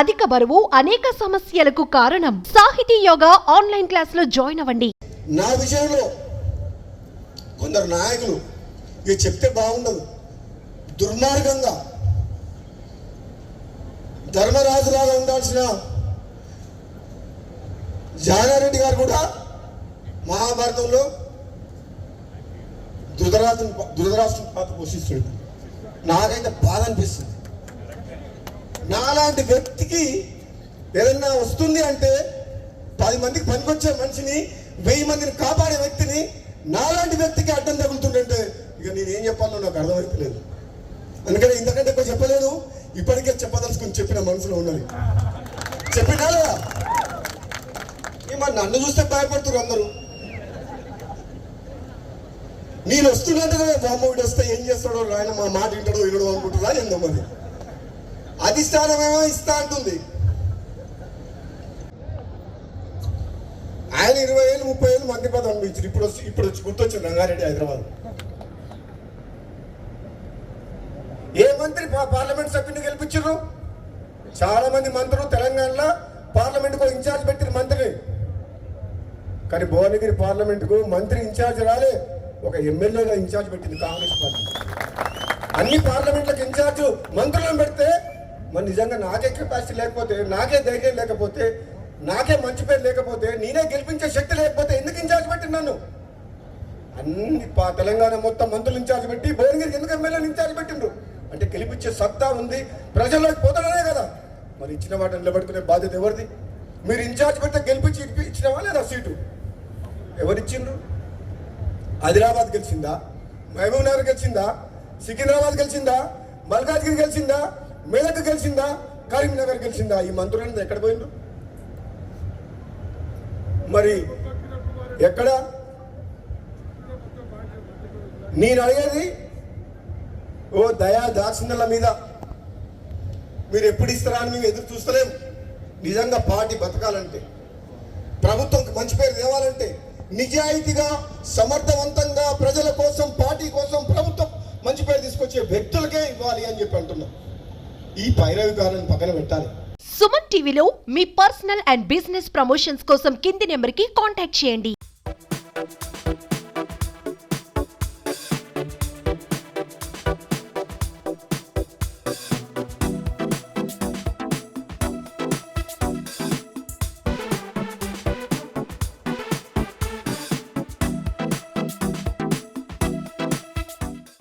అధిక బరువు అనేక సమస్యలకు కారణం. సాహితీ యోగా ఆన్లైన్ క్లాసులో జాయిన్ అవ్వండి. నా విషయంలో కొందరు నాయకులు ఇది చెప్తే బాగుండదు, దుర్మార్గంగా ధర్మరాజులాగా ఉండాల్సిన జానారెడ్డి గారు కూడా మహాభారతంలో దురదరాష్ట్రం పాత్ర పోషిస్తుంది. నాకైతే బాధ అనిపిస్తుంది. నాలాంటి వ్యక్తికి ఏదన్నా వస్తుంది అంటే 10 మందికి పనికొచ్చే మనిషిని 1000 మందిని కాపాడే వ్యక్తిని నాలాంటి వ్యక్తికి అడ్డం తగులుతుందంటే ఇక నేనేం చెప్పాలో నాకు అర్థమైతలేదు. అందుకని ఇంతకంటే ఎక్కువ చెప్పలేదు. ఇప్పటికే చెప్పదలుచుకుని చెప్పిన మనసులో ఉన్నది చెప్పినా మరి నన్ను చూస్తే భయపడుతున్నారు అందరూ. నేను వస్తున్నట్టు బామ్మోడు వస్తే ఏం చేస్తాడో ఆయన మా మాట వింటాడో వినడో అనుకుంటున్నా ఏందో మరి. అధిష్టానమేమో ఇస్తా అంటుంది. ఆయన 20 ఏళ్ళు 30 ఏళ్ళు మంత్రి పదవి అనిపించారు. ఇప్పుడు వచ్చి గుర్తొచ్చింది రంగారెడ్డి హైదరాబాద్. ఏ మంత్రి పార్లమెంట్ సభ్యుని గెలిపించారు? చాలా మంది మంత్రులు తెలంగాణలో పార్లమెంట్కు ఇన్ఛార్జ్ పెట్టిన మంత్రిని. కానీ భువనగిరి పార్లమెంటుకు మంత్రి ఇన్ఛార్జ్ రాలే, ఒక ఎమ్మెల్యేగా ఇన్ఛార్జ్ పెట్టింది కాంగ్రెస్ పార్టీ. అన్ని పార్లమెంట్లకు ఇన్ఛార్జ్ మంత్రులను పెడితే మరి నిజంగా నాకే కెపాసిటీ లేకపోతే, నాకే ధైర్యం లేకపోతే, నాకే మంచి పేరు లేకపోతే, నేనే గెలిపించే శక్తి లేకపోతే ఎందుకు ఇన్ఛార్జ్ పెట్టింది నన్ను? అన్ని తెలంగాణ మొత్తం మంత్రులు ఇన్ఛార్జ్ పెట్టి భువనగిరికి ఎందుకు ఎమ్మెల్యేలు ఇన్ఛార్జ్ పెట్టిండ్రు? అంటే గెలిపించే సత్తా ఉంది, ప్రజల్లోకి పోతాడనే కదా. మరి ఇచ్చిన మాట నిలబెట్టుకునే బాధ్యత ఎవరిది? మీరు ఇన్ఛార్జ్ పెడితే గెలిపించి ఇచ్చినవా లేదా సీటు? ఎవరిచ్చిండ్రు? ఆదిలాబాద్ గెలిచిందా? మహబూబ్ నగర్ గెలిచిందా? సికింద్రాబాద్ గెలిచిందా? మల్కాజ్గిరి గెలిచిందా? మేదక్ గెలిచిందా? కరీంనగర్ గెలిచిందా? ఈ మంత్రులను ఎక్కడ పోయిండ్రు? మరి ఎక్కడ? నేను అడిగేది ఓ దయా దాక్షిణ్యాల మీద మీరు ఎప్పుడు ఇస్తారా అని మేము ఎదురు చూస్తలేము. నిజంగా పార్టీ బతకాలంటే, ప్రభుత్వంకి మంచి పేరు తేవాలంటే, నిజాయితీగా సమర్థవంతంగా ప్రజల కోసం, పార్టీ కోసం, ప్రభుత్వం మంచి పేరు తీసుకొచ్చే వ్యక్తులకే ఇవ్వాలి అని చెప్పి అంటున్నాం. ఈ పైరవికారాన్ని పక్కన పెట్టాలి. సుమన్ టీవీలో మీ పర్సనల్ అండ్ బిజినెస్ ప్రమోషన్స్ కోసం కింది నెంబర్కి కాంటాక్ట్ చేయండి.